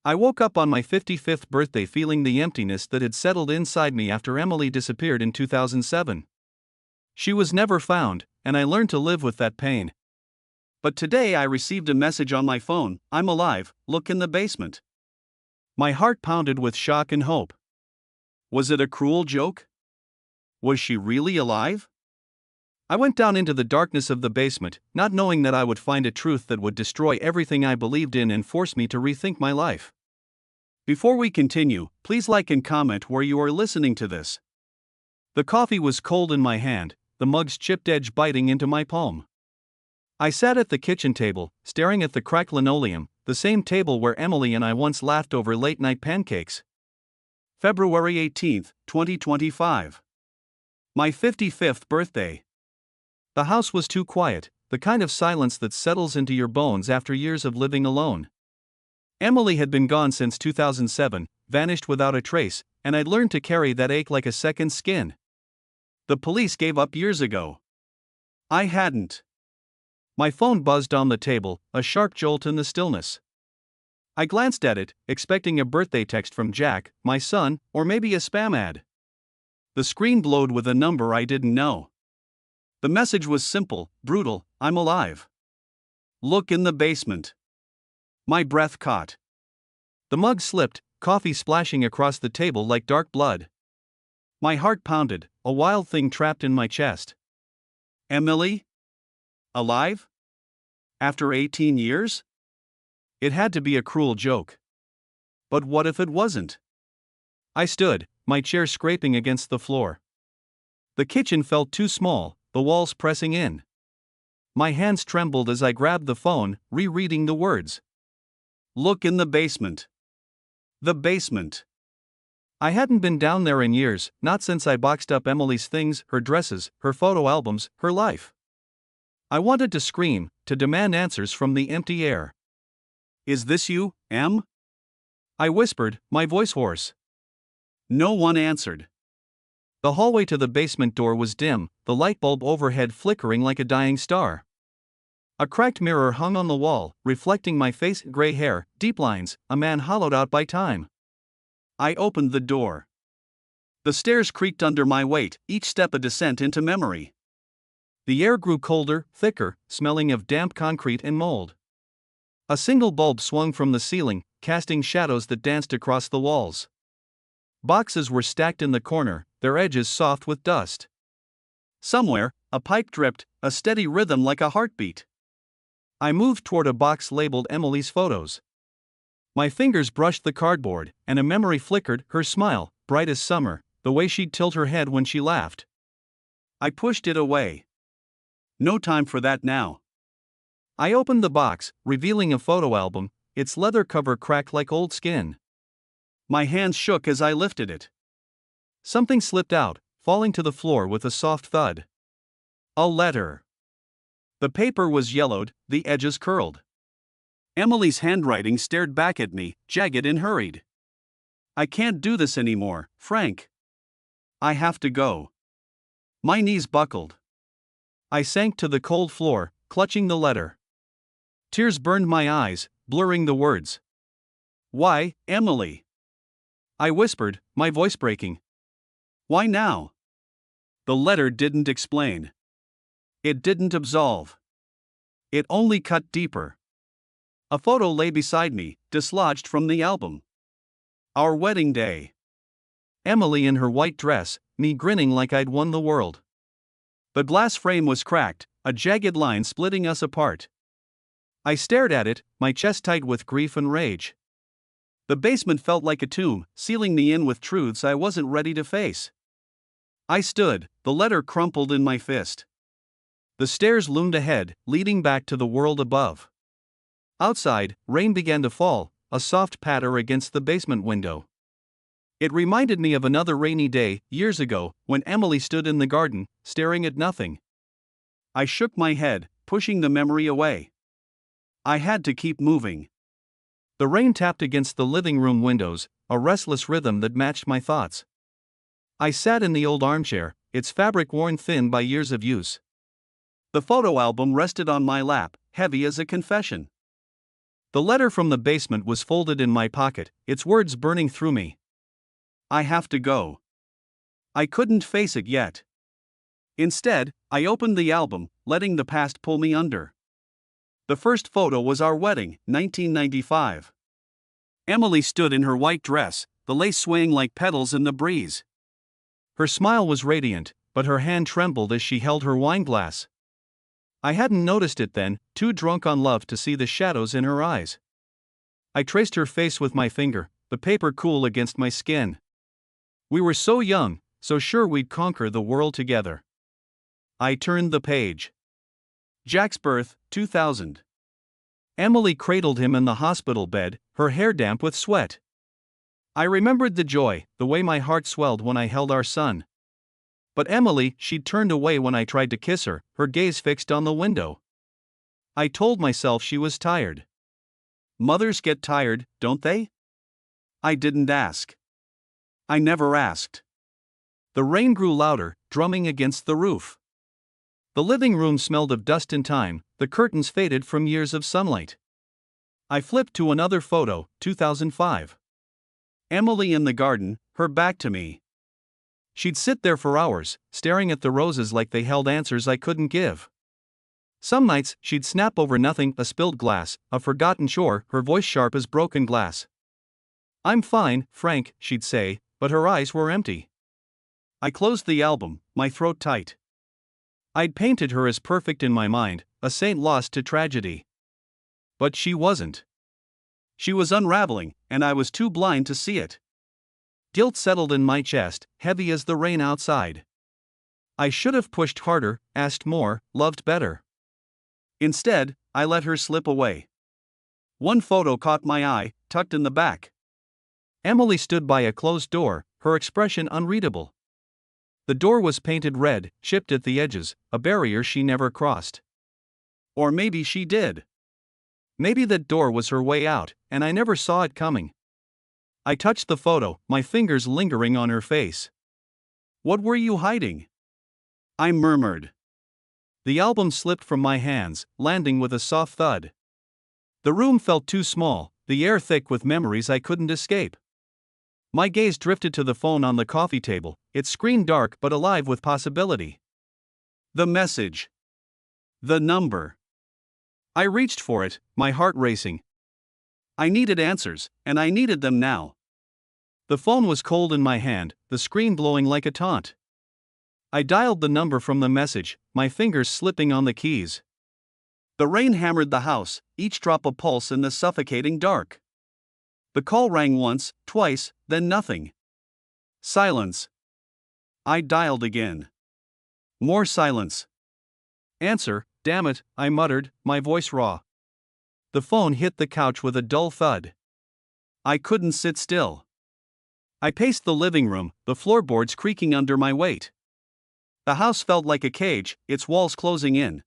I woke up on my 55th birthday feeling the emptiness that had settled inside me after Emily disappeared in 2007. She was never found, and I learned to live with that pain. But today I received a message on my phone: "I'm alive, look in the basement." My heart pounded with shock and hope. Was it a cruel joke? Was she really alive? I went down into the darkness of the basement, not knowing that I would find a truth that would destroy everything I believed in and force me to rethink my life. Before we continue, please like and comment where you are listening to this. The coffee was cold in my hand, the mug's chipped edge biting into my palm. I sat at the kitchen table, staring at the cracked linoleum, the same table where Emily and I once laughed over late-night pancakes. February 18, 2025. My 55th birthday. The house was too quiet, the kind of silence that settles into your bones after years of living alone. Emily had been gone since 2007, vanished without a trace, and I'd learned to carry that ache like a second skin. The police gave up years ago. I hadn't. My phone buzzed on the table, a sharp jolt in the stillness. I glanced at it, expecting a birthday text from Jack, my son, or maybe a spam ad. The screen glowed with a number I didn't know. The message was simple, brutal: "I'm alive. Look in the basement." My breath caught. The mug slipped, coffee splashing across the table like dark blood. My heart pounded, a wild thing trapped in my chest. Emily? Alive? After 18 years? It had to be a cruel joke. But what if it wasn't? I stood, my chair scraping against the floor. The kitchen felt too small, the walls pressing in. My hands trembled as I grabbed the phone, rereading the words. Look in the basement. The basement. I hadn't been down there in years, not since I boxed up Emily's things, her dresses, her photo albums, her life. I wanted to scream, to demand answers from the empty air. "Is this you, Em?" I whispered, my voice hoarse. No one answered. The hallway to the basement door was dim, the light bulb overhead flickering like a dying star. A cracked mirror hung on the wall, reflecting my face, gray hair, deep lines, a man hollowed out by time. I opened the door. The stairs creaked under my weight, each step a descent into memory. The air grew colder, thicker, smelling of damp concrete and mold. A single bulb swung from the ceiling, casting shadows that danced across the walls. Boxes were stacked in the corner, their edges soft with dust. Somewhere, a pipe dripped, a steady rhythm like a heartbeat. I moved toward a box labeled Emily's photos. My fingers brushed the cardboard, and a memory flickered: her smile, bright as summer, the way she'd tilt her head when she laughed. I pushed it away. No time for that now. I opened the box, revealing a photo album, its leather cover cracked like old skin. My hands shook as I lifted it. Something slipped out, falling to the floor with a soft thud. A letter. The paper was yellowed, the edges curled. Emily's handwriting stared back at me, jagged and hurried. "I can't do this anymore, Frank. I have to go." My knees buckled. I sank to the cold floor, clutching the letter. Tears burned my eyes, blurring the words. "Why, Emily?" I whispered, my voice breaking. "Why now?" The letter didn't explain. It didn't absolve. It only cut deeper. A photo lay beside me, dislodged from the album. Our wedding day. Emily in her white dress, me grinning like I'd won the world. The glass frame was cracked, a jagged line splitting us apart. I stared at it, my chest tight with grief and rage. The basement felt like a tomb, sealing me in with truths I wasn't ready to face. I stood, the letter crumpled in my fist. The stairs loomed ahead, leading back to the world above. Outside, rain began to fall, a soft patter against the basement window. It reminded me of another rainy day, years ago, when Emily stood in the garden, staring at nothing. I shook my head, pushing the memory away. I had to keep moving. The rain tapped against the living room windows, a restless rhythm that matched my thoughts. I sat in the old armchair, its fabric worn thin by years of use. The photo album rested on my lap, heavy as a confession. The letter from the basement was folded in my pocket, its words burning through me. I have to go. I couldn't face it yet. Instead, I opened the album, letting the past pull me under. The first photo was our wedding, 1995. Emily stood in her white dress, the lace swaying like petals in the breeze. Her smile was radiant, but her hand trembled as she held her wineglass. I hadn't noticed it then, too drunk on love to see the shadows in her eyes. I traced her face with my finger, the paper cool against my skin. We were so young, so sure we'd conquer the world together. I turned the page. Jack's birth, 2000. Emily cradled him in the hospital bed, her hair damp with sweat. I remembered the joy, the way my heart swelled when I held our son. But Emily, she'd turned away when I tried to kiss her, her gaze fixed on the window. I told myself she was tired. Mothers get tired, don't they? I didn't ask. I never asked. The rain grew louder, drumming against the roof. The living room smelled of dust and time, the curtains faded from years of sunlight. I flipped to another photo, 2005. Emily in the garden, her back to me. She'd sit there for hours, staring at the roses like they held answers I couldn't give. Some nights, she'd snap over nothing, a spilled glass, a forgotten chore, her voice sharp as broken glass. I'm fine, Frank, she'd say, but her eyes were empty. I closed the album, my throat tight. I'd painted her as perfect in my mind, a saint lost to tragedy. But she wasn't. She was unraveling, and I was too blind to see it. Guilt settled in my chest, heavy as the rain outside. I should have pushed harder, asked more, loved better. Instead, I let her slip away. One photo caught my eye, tucked in the back. Emily stood by a closed door, her expression unreadable. The door was painted red, chipped at the edges, a barrier she never crossed. Or maybe she did. Maybe that door was her way out, and I never saw it coming. I touched the photo, my fingers lingering on her face. What were you hiding? I murmured. The album slipped from my hands, landing with a soft thud. The room felt too small, the air thick with memories I couldn't escape. My gaze drifted to the phone on the coffee table, its screen dark but alive with possibility. The message. The number. I reached for it, my heart racing. I needed answers, and I needed them now. The phone was cold in my hand, the screen glowing like a taunt. I dialed the number from the message, my fingers slipping on the keys. The rain hammered the house, each drop a pulse in the suffocating dark. The call rang once, twice, then nothing. Silence. I dialed again. More silence. Answer, damn it, I muttered, my voice raw. The phone hit the couch with a dull thud. I couldn't sit still. I paced the living room, the floorboards creaking under my weight. The house felt like a cage, its walls closing in.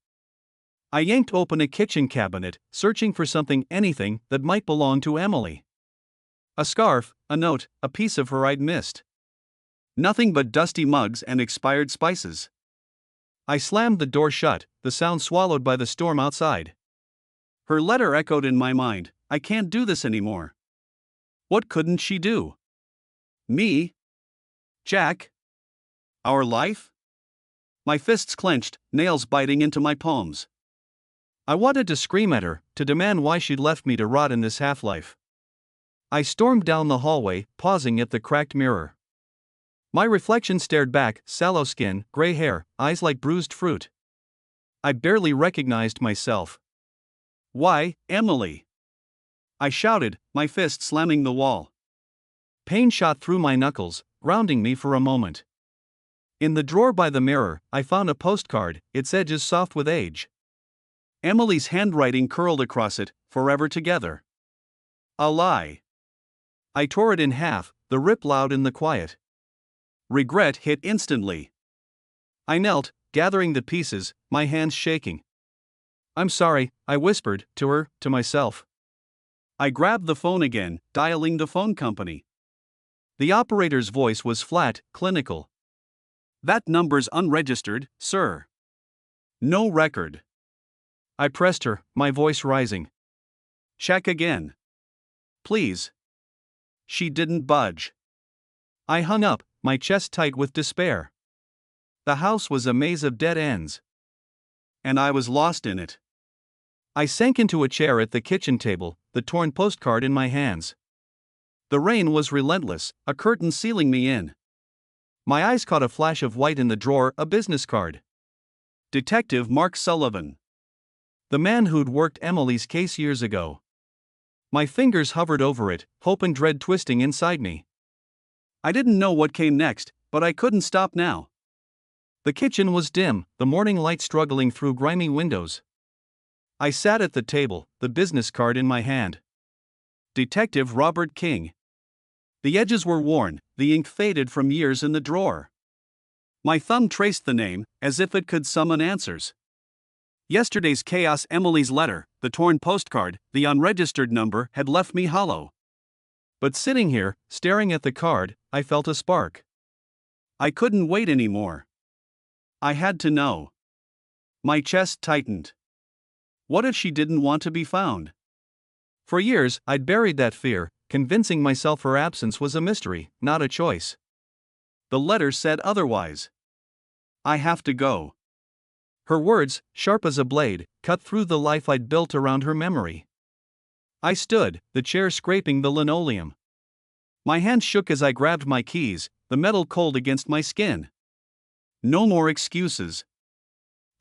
I yanked open a kitchen cabinet, searching for something, anything, that might belong to Emily. A scarf, a note, a piece of her I'd missed. Nothing but dusty mugs and expired spices. I slammed the door shut, the sound swallowed by the storm outside. Her letter echoed in my mind, I can't do this anymore. What couldn't she do? Me? Jack? Our life? My fists clenched, nails biting into my palms. I wanted to scream at her, to demand why she'd left me to rot in this half-life. I stormed down the hallway, pausing at the cracked mirror. My reflection stared back, sallow skin, gray hair, eyes like bruised fruit. I barely recognized myself. Why, Emily? I shouted, my fist slamming the wall. Pain shot through my knuckles, grounding me for a moment. In the drawer by the mirror, I found a postcard, its edges soft with age. Emily's handwriting curled across it, forever together. A lie. I tore it in half, the rip loud in the quiet. Regret hit instantly. I knelt, gathering the pieces, my hands shaking. I'm sorry, I whispered, to her, to myself. I grabbed the phone again, dialing the phone company. The operator's voice was flat, clinical. That number's unregistered, sir. No record. I pressed her, my voice rising. Check again. Please. She didn't budge. I hung up, my chest tight with despair. The house was a maze of dead ends. And I was lost in it. I sank into a chair at the kitchen table, the torn postcard in my hands. The rain was relentless, a curtain sealing me in. My eyes caught a flash of white in the drawer, a business card. Detective Mark Sullivan. The man who'd worked Emily's case years ago. My fingers hovered over it, hope and dread twisting inside me. I didn't know what came next, but I couldn't stop now. The kitchen was dim, the morning light struggling through grimy windows. I sat at the table, the business card in my hand. Detective Robert King. The edges were worn, the ink faded from years in the drawer. My thumb traced the name, as if it could summon answers. Yesterday's chaos, Emily's letter, the torn postcard, the unregistered number had left me hollow. But sitting here, staring at the card, I felt a spark. I couldn't wait anymore. I had to know. My chest tightened. What if she didn't want to be found? For years, I'd buried that fear, convincing myself her absence was a mystery, not a choice. The letter said otherwise. I have to go. Her words, sharp as a blade, cut through the life I'd built around her memory. I stood, the chair scraping the linoleum. My hand shook as I grabbed my keys, the metal cold against my skin. No more excuses.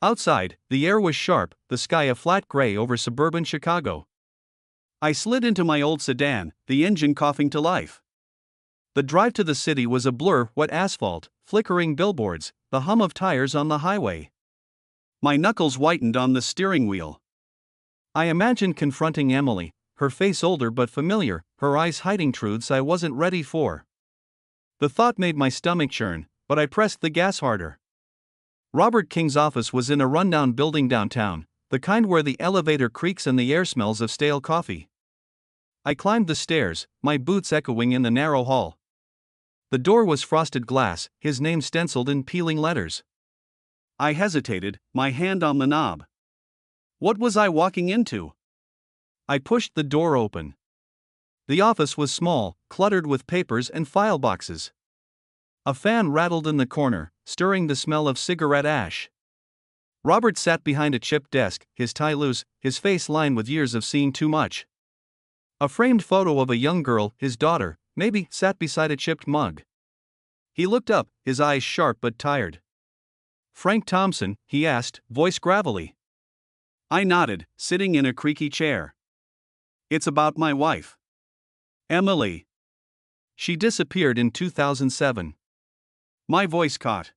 Outside, the air was sharp, the sky a flat gray over suburban Chicago. I slid into my old sedan, the engine coughing to life. The drive to the city was a blur, wet asphalt, flickering billboards, the hum of tires on the highway. My knuckles whitened on the steering wheel. I imagined confronting Emily, her face older but familiar, her eyes hiding truths I wasn't ready for. The thought made my stomach churn, but I pressed the gas harder. Robert King's office was in a rundown building downtown, the kind where the elevator creaks and the air smells of stale coffee. I climbed the stairs, my boots echoing in the narrow hall. The door was frosted glass, his name stenciled in peeling letters. I hesitated, my hand on the knob. What was I walking into? I pushed the door open. The office was small, cluttered with papers and file boxes. A fan rattled in the corner, stirring the smell of cigarette ash. Robert sat behind a chipped desk, his tie loose, his face lined with years of seeing too much. A framed photo of a young girl, his daughter, maybe, sat beside a chipped mug. He looked up, his eyes sharp but tired. "Frank Thompson?" he asked, voice gravelly. I nodded, sitting in a creaky chair. "It's about my wife. Emily. She disappeared in 2007. My voice caught.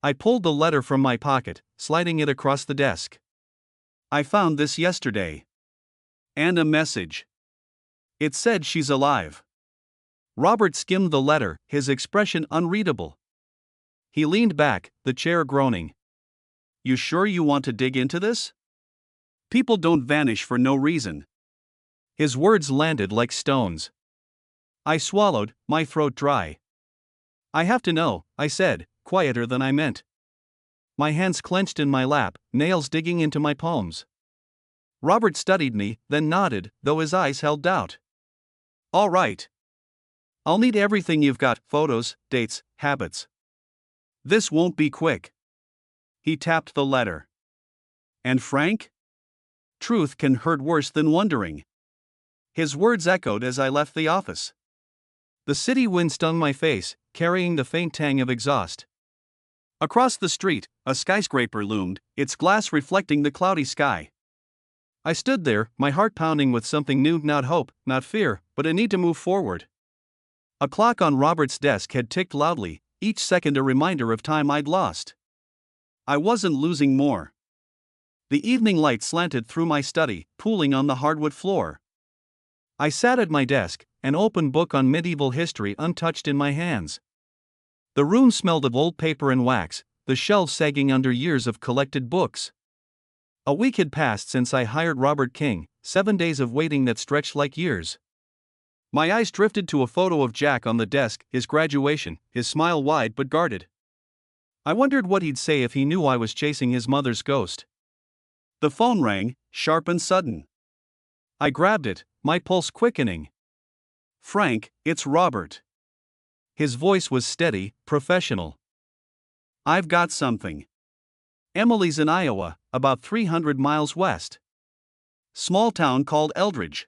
I pulled the letter from my pocket, sliding it across the desk. "I found this yesterday. And a message. It said she's alive." Robert skimmed the letter, his expression unreadable. He leaned back, the chair groaning. "You sure you want to dig into this? People don't vanish for no reason." His words landed like stones. I swallowed, my throat dry. "I have to know," I said, quieter than I meant. My hands clenched in my lap, nails digging into my palms. Robert studied me, then nodded, though his eyes held doubt. "All right. I'll need everything you've got, photos, dates, habits. This won't be quick." He tapped the letter. "And Frank? Truth can hurt worse than wondering." His words echoed as I left the office. The city wind stung my face, carrying the faint tang of exhaust. Across the street, a skyscraper loomed, its glass reflecting the cloudy sky. I stood there, my heart pounding with something new, not hope, not fear, but a need to move forward. A clock on Robert's desk had ticked loudly, each second a reminder of time I'd lost. I wasn't losing more. The evening light slanted through my study, pooling on the hardwood floor. I sat at my desk, an open book on medieval history untouched in my hands. The room smelled of old paper and wax, the shelves sagging under years of collected books. A week had passed since I hired Robert King, 7 days of waiting that stretched like years. My eyes drifted to a photo of Jack on the desk, his graduation, his smile wide but guarded. I wondered what he'd say if he knew I was chasing his mother's ghost. The phone rang, sharp and sudden. I grabbed it, my pulse quickening. "Frank, it's Robert." His voice was steady, professional. "I've got something. Emily's in Iowa, about 300 miles west. Small town called Eldridge."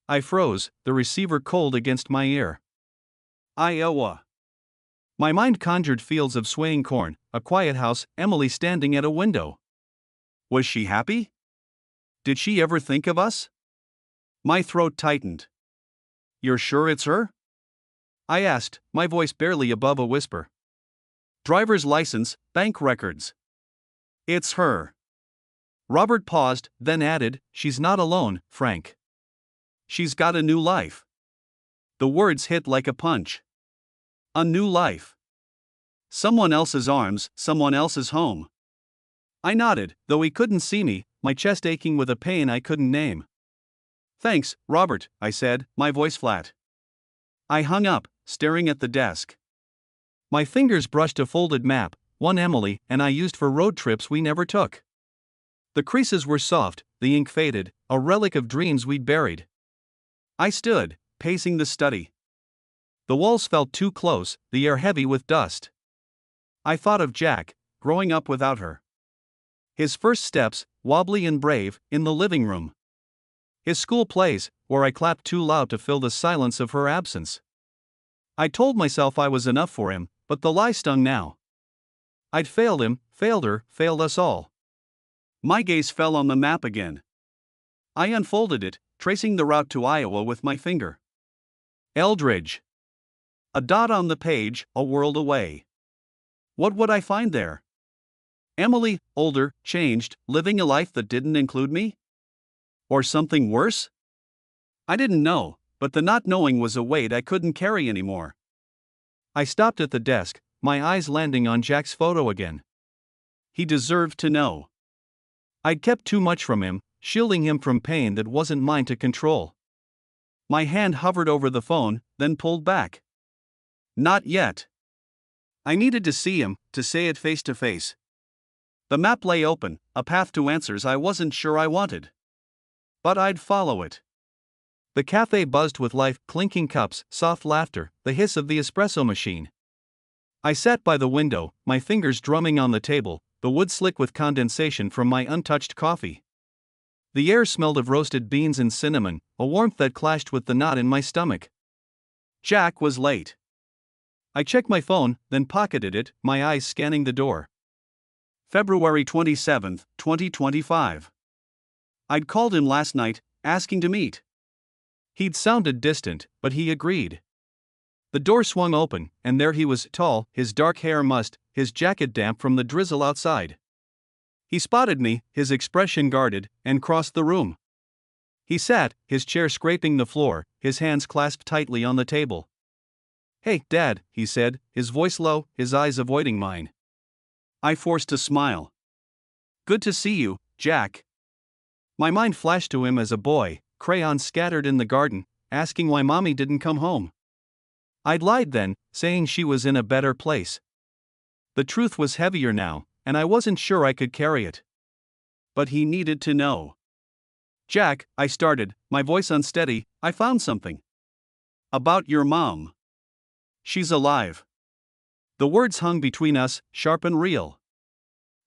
I froze, the receiver cold against my ear. Iowa. My mind conjured fields of swaying corn, a quiet house, Emily standing at a window. Was she happy? Did she ever think of us? My throat tightened. "You're sure it's her?" I asked, my voice barely above a whisper. "Driver's license, bank records." "It's her." Robert paused, then added, "She's not alone, Frank. She's got a new life." The words hit like a punch. A new life. Someone else's arms, someone else's home. I nodded, though he couldn't see me, my chest aching with a pain I couldn't name. "Thanks, Robert," I said, my voice flat. I hung up, staring at the desk. My fingers brushed a folded map, one Emily and I used for road trips we never took. The creases were soft, the ink faded, a relic of dreams we'd buried. I stood, pacing the study. The walls felt too close, the air heavy with dust. I thought of Jack, growing up without her. His first steps, wobbly and brave, in the living room. His school plays, where I clapped too loud to fill the silence of her absence. I told myself I was enough for him, but the lie stung now. I'd failed him, failed her, failed us all. My gaze fell on the map again. I unfolded it, tracing the route to Iowa with my finger. Eldridge. A dot on the page, a world away. What would I find there? Emily, older, changed, living a life that didn't include me? Or something worse? I didn't know, but the not knowing was a weight I couldn't carry anymore. I stopped at the desk, my eyes landing on Jack's photo again. He deserved to know. I'd kept too much from him, shielding him from pain that wasn't mine to control. My hand hovered over the phone, then pulled back. Not yet. I needed to see him, to say it face to face. The map lay open, a path to answers I wasn't sure I wanted. But I'd follow it. The cafe buzzed with life, clinking cups, soft laughter, the hiss of the espresso machine. I sat by the window, my fingers drumming on the table, the wood slick with condensation from my untouched coffee. The air smelled of roasted beans and cinnamon, a warmth that clashed with the knot in my stomach. Jack was late. I checked my phone, then pocketed it, my eyes scanning the door. February 27, 2025. I'd called him last night, asking to meet. He'd sounded distant, but he agreed. The door swung open, and there he was, tall, his dark hair mussed, his jacket damp from the drizzle outside. He spotted me, his expression guarded, and crossed the room. He sat, his chair scraping the floor, his hands clasped tightly on the table. "Hey, Dad," he said, his voice low, his eyes avoiding mine. I forced a smile. "Good to see you, Jack." My mind flashed to him as a boy, crayons scattered in the garden, asking why Mommy didn't come home. I'd lied then, saying she was in a better place. The truth was heavier now, and I wasn't sure I could carry it. But he needed to know. "Jack," I started, my voice unsteady, "I found something. About your mom. She's alive." The words hung between us, sharp and real.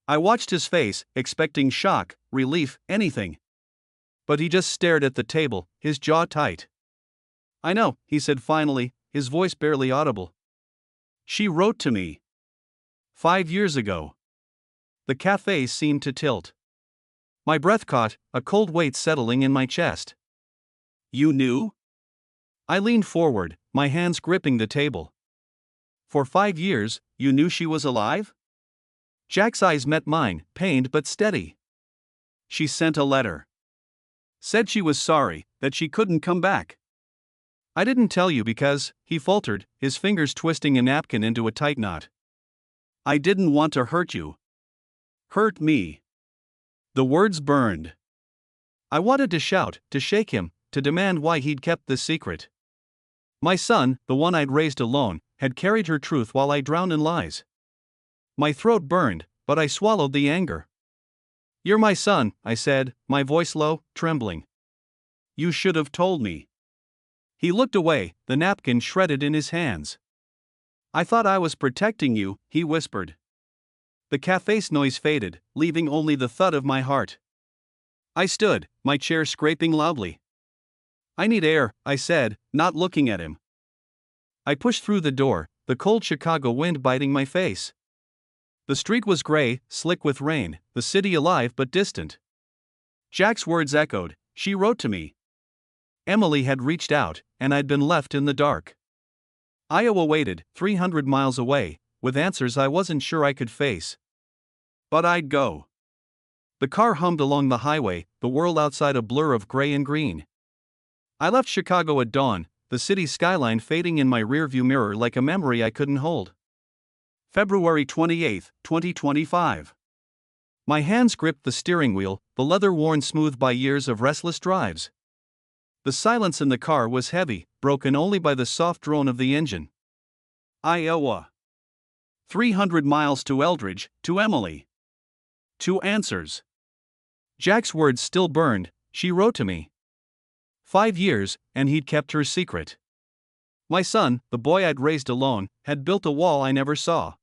I watched his face, expecting shock, relief, anything. But he just stared at the table, his jaw tight. "I know," he said finally, his voice barely audible. "She wrote to me. 5 years ago." The cafe seemed to tilt. My breath caught, a cold weight settling in my chest. "You knew?" I leaned forward, my hands gripping the table. "For 5 years, you knew she was alive?" Jack's eyes met mine, pained but steady. "She sent a letter. Said she was sorry, that she couldn't come back." "I didn't tell you because," he faltered, his fingers twisting a napkin into a tight knot. "I didn't want to hurt you." "Hurt me." The words burned. I wanted to shout, to shake him, to demand why he'd kept this secret. My son, the one I'd raised alone, had carried her truth while I drowned in lies. My throat burned, but I swallowed the anger. "You're my son," I said, my voice low, trembling. You should have told me. He looked away, the napkin shredded in his hands. I thought I was protecting you, he whispered. The cafe's noise faded, leaving only the thud of my heart. I stood, my chair scraping loudly. I need air, I said, not looking at him. I pushed through the door, the cold Chicago wind biting my face. The street was gray, slick with rain, the city alive but distant. Jack's words echoed. She wrote to me. Emily had reached out, and I'd been left in the dark. Iowa waited, 300 miles away, with answers I wasn't sure I could face. But I'd go. The car hummed along the highway, the world outside a blur of gray and green. I left Chicago at dawn, the city's skyline fading in my rearview mirror like a memory I couldn't hold. February 28, 2025. My hands gripped the steering wheel, the leather worn smooth by years of restless drives. The silence in the car was heavy, broken only by the soft drone of the engine. Iowa. 300 miles to Eldridge, to Emily. 2 answers. Jack's words still burned. She wrote to me. 5 years, and he'd kept her secret. My son, the boy I'd raised alone, had built a wall I never saw.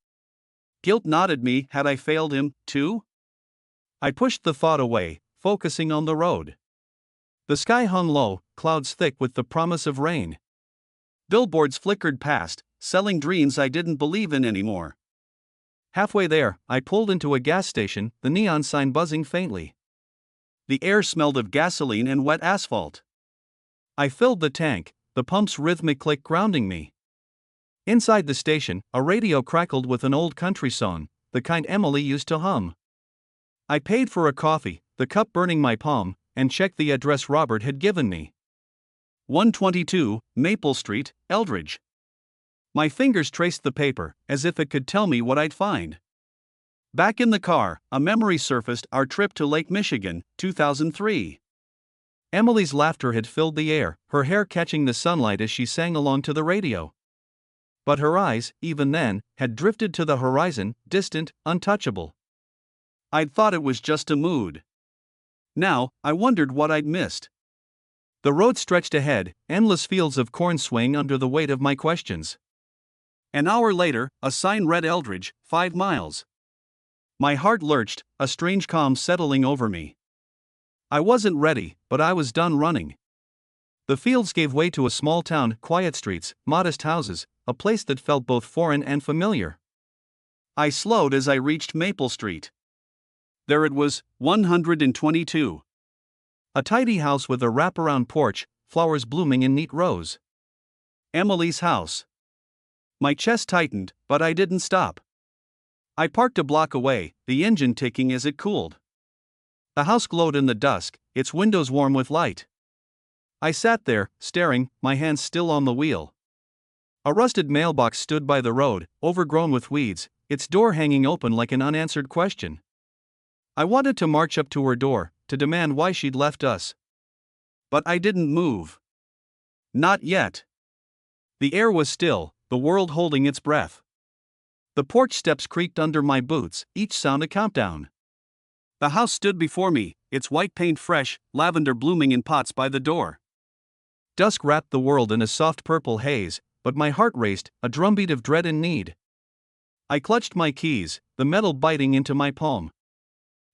Guilt gnawed at me. Had I failed him, too? I pushed the thought away, focusing on the road. The sky hung low, clouds thick with the promise of rain. Billboards flickered past, selling dreams I didn't believe in anymore. Halfway there, I pulled into a gas station, the neon sign buzzing faintly. The air smelled of gasoline and wet asphalt. I filled the tank, the pump's rhythmic click grounding me. Inside the station, a radio crackled with an old country song, the kind Emily used to hum. I paid for a coffee, the cup burning my palm, and checked the address Robert had given me. 122, Maple Street, Eldridge. My fingers traced the paper, as if it could tell me what I'd find. Back in the car, a memory surfaced, our trip to Lake Michigan, 2003. Emily's laughter had filled the air, her hair catching the sunlight as she sang along to the radio. But her eyes, even then, had drifted to the horizon, distant, untouchable. I'd thought it was just a mood. Now, I wondered what I'd missed. The road stretched ahead, endless fields of corn swaying under the weight of my questions. An hour later, a sign read Eldridge, 5 miles. My heart lurched, a strange calm settling over me. I wasn't ready, but I was done running. The fields gave way to a small town, quiet streets, modest houses, a place that felt both foreign and familiar. I slowed as I reached Maple Street. There it was, 122. A tidy house with a wraparound porch, flowers blooming in neat rows. Emily's house. My chest tightened, but I didn't stop. I parked a block away, the engine ticking as it cooled. The house glowed in the dusk, its windows warm with light. I sat there, staring, my hands still on the wheel. A rusted mailbox stood by the road, overgrown with weeds, its door hanging open like an unanswered question. I wanted to march up to her door, to demand why she'd left us. But I didn't move. Not yet. The air was still, the world holding its breath. The porch steps creaked under my boots, each sound a countdown. The house stood before me, its white paint fresh, lavender blooming in pots by the door. Dusk wrapped the world in a soft purple haze, but my heart raced, a drumbeat of dread and need. I clutched my keys, the metal biting into my palm.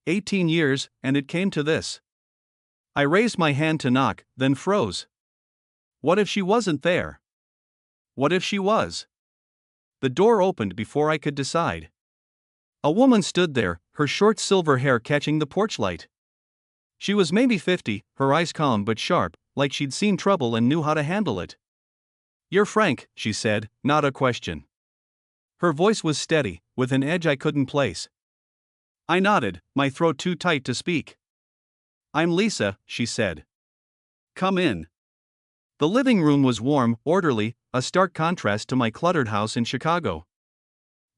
18 years, and it came to this. I raised my hand to knock, then froze. What if she wasn't there? What if she was? The door opened before I could decide. A woman stood there, her short silver hair catching the porch light. She was maybe 50, her eyes calm but sharp, like she'd seen trouble and knew how to handle it. "You're Frank," she said, not a question. Her voice was steady, with an edge I couldn't place. I nodded, my throat too tight to speak. "I'm Lisa," she said. "Come in." The living room was warm, orderly, a stark contrast to my cluttered house in Chicago.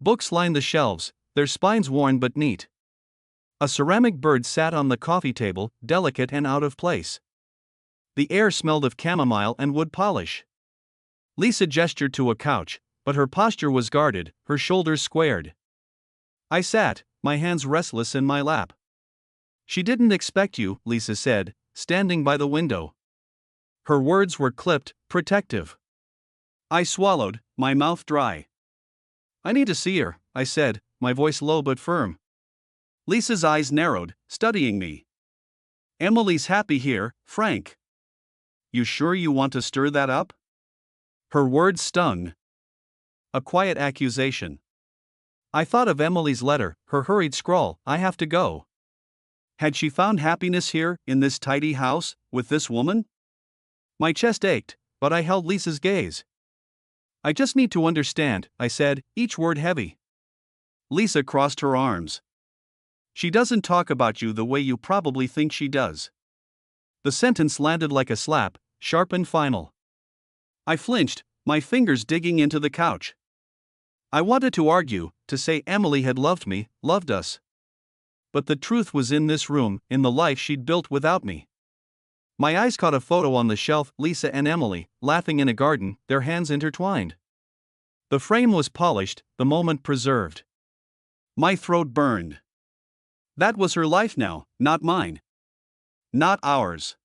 Books lined the shelves, their spines worn but neat. A ceramic bird sat on the coffee table, delicate and out of place. The air smelled of chamomile and wood polish. Lisa gestured to a couch, but her posture was guarded, her shoulders squared. I sat, my hands restless in my lap. "She didn't expect you," Lisa said, standing by the window. Her words were clipped, protective. I swallowed, my mouth dry. I need to see her, I said, my voice low but firm. Lisa's eyes narrowed, studying me. Emily's happy here, Frank. You sure you want to stir that up? Her words stung. A quiet accusation. I thought of Emily's letter, her hurried scrawl, I have to go. Had she found happiness here, in this tidy house, with this woman? My chest ached, but I held Lisa's gaze. I just need to understand, I said, each word heavy. Lisa crossed her arms. She doesn't talk about you the way you probably think she does. The sentence landed like a slap, sharp and final. I flinched, my fingers digging into the couch. I wanted to argue, to say Emily had loved me, loved us. But the truth was in this room, in the life she'd built without me. My eyes caught a photo on the shelf, Lisa and Emily, laughing in a garden, their hands intertwined. The frame was polished, the moment preserved. My throat burned. That was her life now, not mine. Not ours.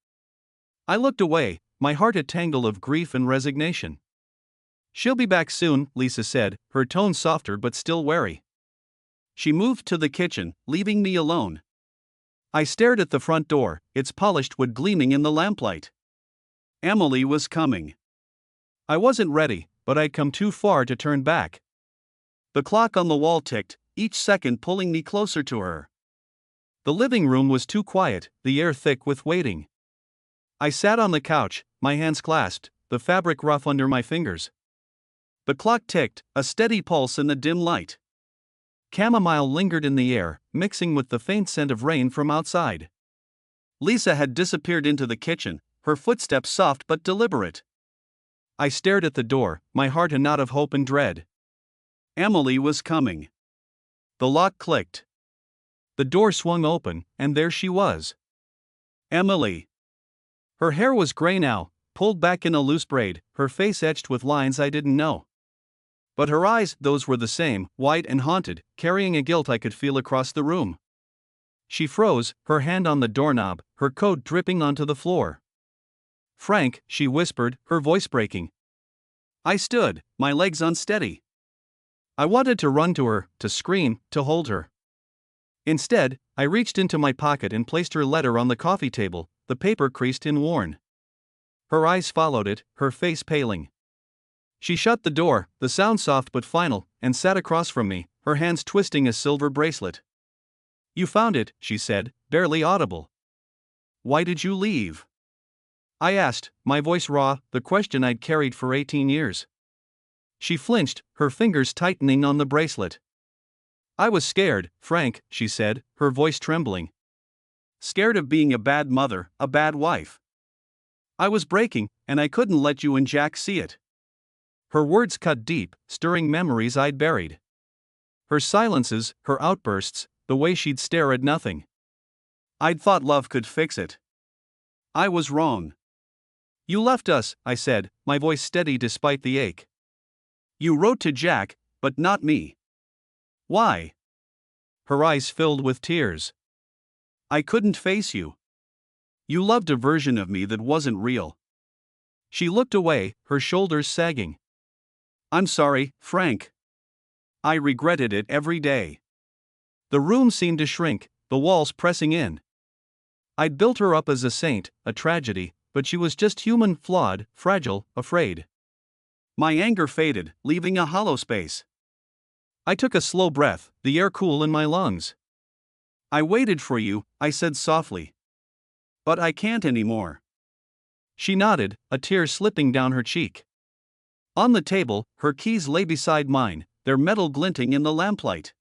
I looked away, my heart a tangle of grief and resignation. She'll be back soon, Lisa said, her tone softer but still wary. She moved to the kitchen, leaving me alone. I stared at the front door, its polished wood gleaming in the lamplight. Emily was coming. I wasn't ready, but I'd come too far to turn back. The clock on the wall ticked, each second pulling me closer to her. The living room was too quiet, the air thick with waiting. I sat on the couch, my hands clasped, the fabric rough under my fingers. The clock ticked, a steady pulse in the dim light. Chamomile lingered in the air, mixing with the faint scent of rain from outside. Lisa had disappeared into the kitchen, her footsteps soft but deliberate. I stared at the door, my heart a knot of hope and dread. Emily was coming. The lock clicked. The door swung open, and there she was. Emily. Her hair was gray now, pulled back in a loose braid, her face etched with lines I didn't know. But her eyes, those were the same, wide and haunted, carrying a guilt I could feel across the room. She froze, her hand on the doorknob, her coat dripping onto the floor. Frank, she whispered, her voice breaking. I stood, my legs unsteady. I wanted to run to her, to scream, to hold her. Instead, I reached into my pocket and placed her letter on the coffee table, the paper creased and worn. Her eyes followed it, her face paling. She shut the door, the sound soft but final, and sat across from me, her hands twisting a silver bracelet. You found it, she said, barely audible. Why did you leave? I asked, my voice raw, the question I'd carried for 18 years. She flinched, her fingers tightening on the bracelet. I was scared, Frank, she said, her voice trembling. Scared of being a bad mother, a bad wife. I was breaking, and I couldn't let you and Jack see it. Her words cut deep, stirring memories I'd buried. Her silences, her outbursts, the way she'd stare at nothing. I'd thought love could fix it. I was wrong. You left us, I said, my voice steady despite the ache. You wrote to Jack, but not me. Why? Her eyes filled with tears. I couldn't face you. You loved a version of me that wasn't real. She looked away, her shoulders sagging. I'm sorry, Frank. I regretted it every day. The room seemed to shrink, the walls pressing in. I'd built her up as a saint, a tragedy, but she was just human, flawed, fragile, afraid. My anger faded, leaving a hollow space. I took a slow breath, the air cool in my lungs. I waited for you, I said softly. But I can't anymore. She nodded, a tear slipping down her cheek. On the table, her keys lay beside mine, their metal glinting in the lamplight.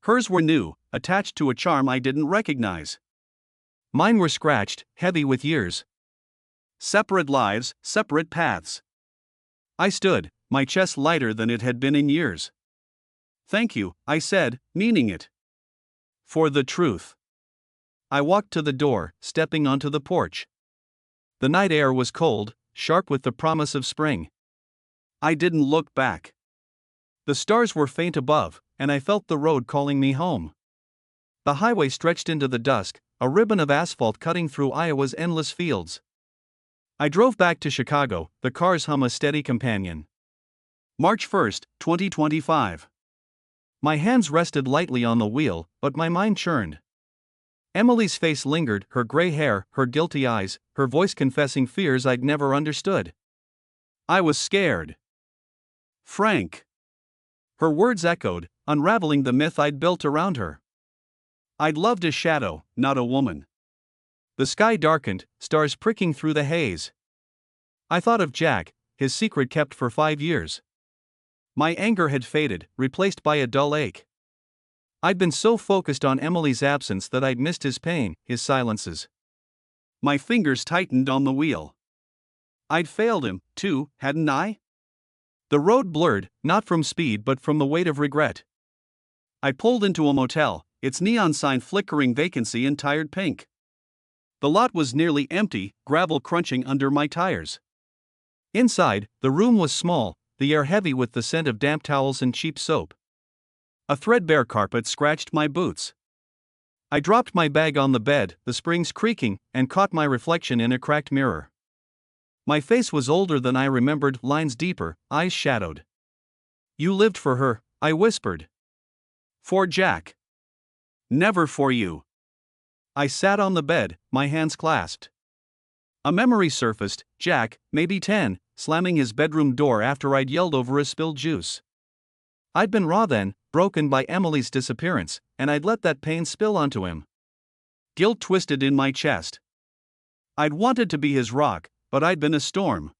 Hers were new, attached to a charm I didn't recognize. Mine were scratched, heavy with years. Separate lives, separate paths. I stood, my chest lighter than it had been in years. Thank you, I said, meaning it. For the truth. I walked to the door, stepping onto the porch. The night air was cold, sharp with the promise of spring. I didn't look back. The stars were faint above, and I felt the road calling me home. The highway stretched into the dusk, a ribbon of asphalt cutting through Iowa's endless fields. I drove back to Chicago, the car's hum a steady companion. March 1st, 2025. My hands rested lightly on the wheel, but my mind churned. Emily's face lingered, her gray hair, her guilty eyes, her voice confessing fears I'd never understood. I was scared. Frank. Her words echoed, unraveling the myth I'd built around her. I'd loved a shadow, not a woman. The sky darkened, stars pricking through the haze. I thought of Jack, his secret kept for 5 years. My anger had faded, replaced by a dull ache. I'd been so focused on Emily's absence that I'd missed his pain, his silences. My fingers tightened on the wheel. I'd failed him, too, hadn't I? The road blurred, not from speed but from the weight of regret. I pulled into a motel, its neon sign flickering vacancy in tired pink. The lot was nearly empty, gravel crunching under my tires. Inside, the room was small, the air heavy with the scent of damp towels and cheap soap. A threadbare carpet scratched my boots. I dropped my bag on the bed, the springs creaking, and caught my reflection in a cracked mirror. My face was older than I remembered, lines deeper, eyes shadowed. You lived for her, I whispered. For Jack. Never for you. I sat on the bed, my hands clasped. A memory surfaced, Jack, maybe 10, slamming his bedroom door after I'd yelled over a spilled juice. I'd been raw then, broken by Emily's disappearance, and I'd let that pain spill onto him. Guilt twisted in my chest. I'd wanted to be his rock, but I'd been a storm.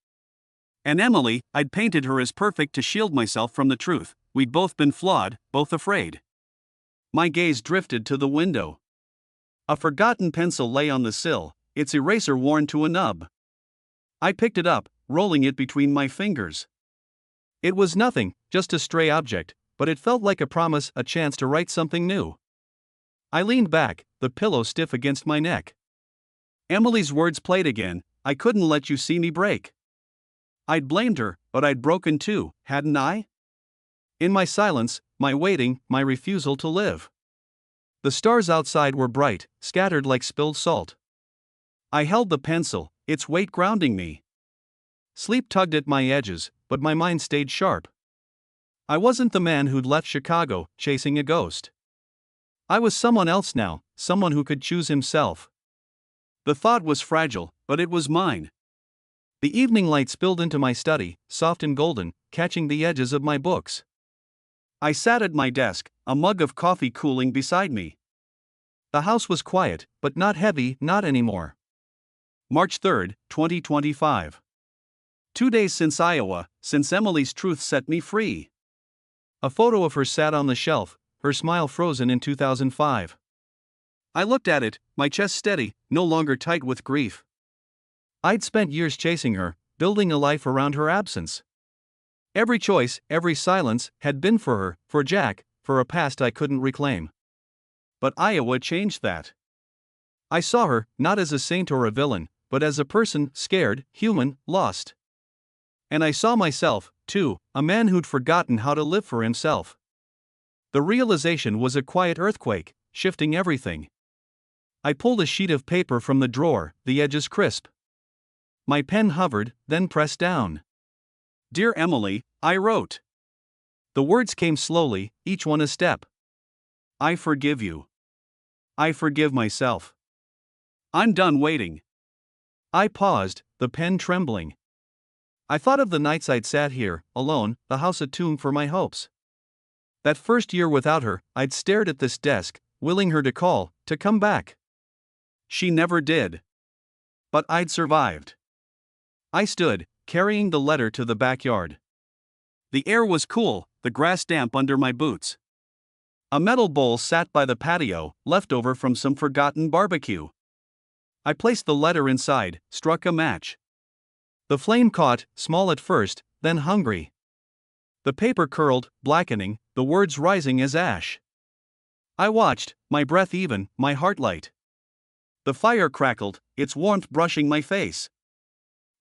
And Emily, I'd painted her as perfect to shield myself from the truth. We'd both been flawed, both afraid. My gaze drifted to the window. A forgotten pencil lay on the sill, its eraser worn to a nub. I picked it up, rolling it between my fingers. It was nothing, just a stray object, but it felt like a promise, a chance to write something new. I leaned back, the pillow stiff against my neck. Emily's words played again, I couldn't let you see me break. I'd blamed her, but I'd broken too, hadn't I? In my silence, my waiting, my refusal to live. The stars outside were bright, scattered like spilled salt. I held the pencil, its weight grounding me. Sleep tugged at my edges, but my mind stayed sharp. I wasn't the man who'd left Chicago, chasing a ghost. I was someone else now, someone who could choose himself. The thought was fragile, but it was mine. The evening light spilled into my study, soft and golden, catching the edges of my books. I sat at my desk, a mug of coffee cooling beside me. The house was quiet, but not heavy, not anymore. March 3rd, 2025. 2 days since Iowa, since Emily's truth set me free. A photo of her sat on the shelf, her smile frozen in 2005. I looked at it, my chest steady, no longer tight with grief. I'd spent years chasing her, building a life around her absence. Every choice, every silence, had been for her, for Jack, for a past I couldn't reclaim. But Iowa changed that. I saw her, not as a saint or a villain, but as a person, scared, human, lost. And I saw myself, too, a man who'd forgotten how to live for himself. The realization was a quiet earthquake, shifting everything. I pulled a sheet of paper from the drawer, the edges crisp. My pen hovered, then pressed down. Dear Emily, I wrote. The words came slowly, each one a step. I forgive you. I forgive myself. I'm done waiting. I paused, the pen trembling. I thought of the nights I'd sat here, alone, the house a tomb for my hopes. That first year without her, I'd stared at this desk, willing her to call, to come back. She never did. But I'd survived. I stood, carrying the letter to the backyard. The air was cool, the grass damp under my boots. A metal bowl sat by the patio, leftover from some forgotten barbecue. I placed the letter inside, struck a match. The flame caught, small at first, then hungry. The paper curled, blackening, the words rising as ash. I watched, my breath even, my heart light. The fire crackled, its warmth brushing my face.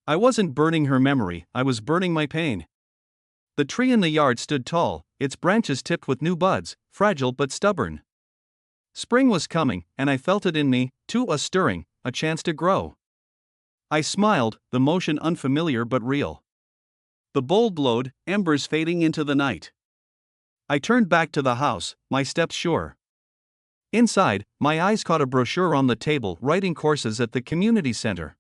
I wasn't burning her memory, I was burning my pain. The tree in the yard stood tall, its branches tipped with new buds, fragile but stubborn. Spring was coming, and I felt it in me, too, a stirring, a chance to grow. I smiled, the motion unfamiliar but real. The bowl glowed, embers fading into the night. I turned back to the house, my steps sure. Inside, my eyes caught a brochure on the table, writing courses at the community center.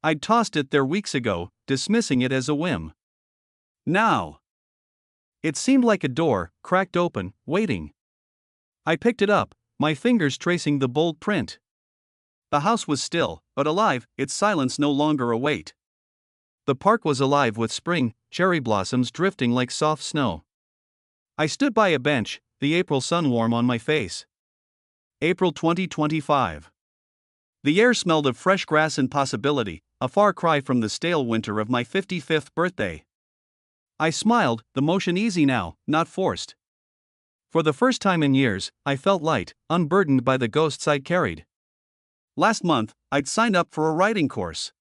I'd tossed it there weeks ago, dismissing it as a whim. Now, it seemed like a door, cracked open, waiting. I picked it up, my fingers tracing the bold print. The house was still, but alive, its silence no longer a weight. The park was alive with spring, cherry blossoms drifting like soft snow. I stood by a bench, the April sun warm on my face. April 2025. The air smelled of fresh grass and possibility, a far cry from the stale winter of my 55th birthday. I smiled, the motion easy now, not forced. For the first time in years, I felt light, unburdened by the ghosts I'd carried. Last month, I'd signed up for a writing course.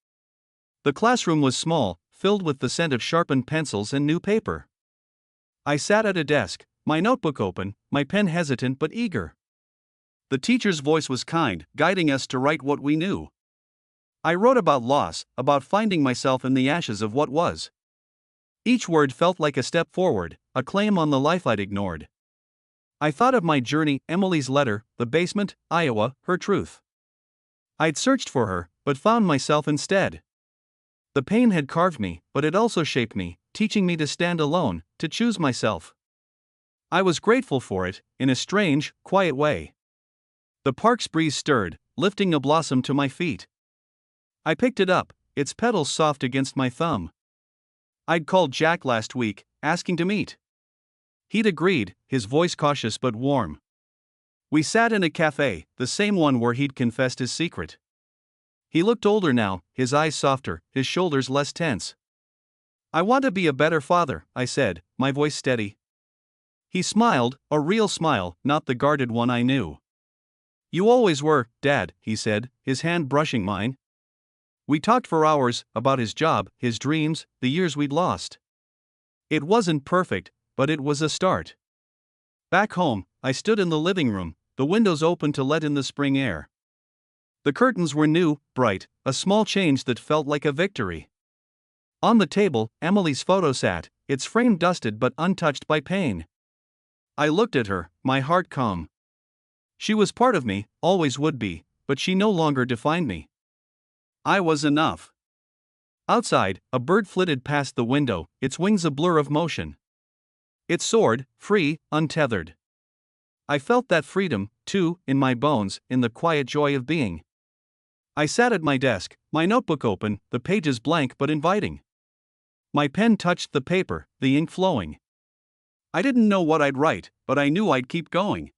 The classroom was small, filled with the scent of sharpened pencils and new paper. I sat at a desk, my notebook open, my pen hesitant but eager. The teacher's voice was kind, guiding us to write what we knew. I wrote about loss, about finding myself in the ashes of what was. Each word felt like a step forward, a claim on the life I'd ignored. I thought of my journey, Emily's letter, the basement, Iowa, her truth. I'd searched for her, but found myself instead. The pain had carved me, but it also shaped me, teaching me to stand alone, to choose myself. I was grateful for it, in a strange, quiet way. The park's breeze stirred, lifting a blossom to my feet. I picked it up, its petals soft against my thumb. I'd called Jack last week, asking to meet. He'd agreed, his voice cautious but warm. We sat in a cafe, the same one where he'd confessed his secret. He looked older now, his eyes softer, his shoulders less tense. I want to be a better father, I said, my voice steady. He smiled, a real smile, not the guarded one I knew. You always were, Dad, he said, his hand brushing mine. We talked for hours, about his job, his dreams, the years we'd lost. It wasn't perfect, but it was a start. Back home, I stood in the living room, the windows open to let in the spring air. The curtains were new, bright, a small change that felt like a victory. On the table, Emily's photo sat, its frame dusted but untouched by pain. I looked at her, my heart calm. She was part of me, always would be, but she no longer defined me. I was enough. Outside, a bird flitted past the window, its wings a blur of motion. It soared, free, untethered. I felt that freedom, too, in my bones, in the quiet joy of being. I sat at my desk, my notebook open, the pages blank but inviting. My pen touched the paper, the ink flowing. I didn't know what I'd write, but I knew I'd keep going.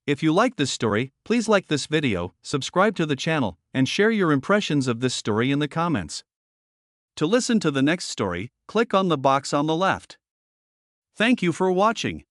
If you like this story, please like this video, subscribe to the channel, and share your impressions of this story in the comments. To listen to the next story, click on the box on the left. Thank you for watching.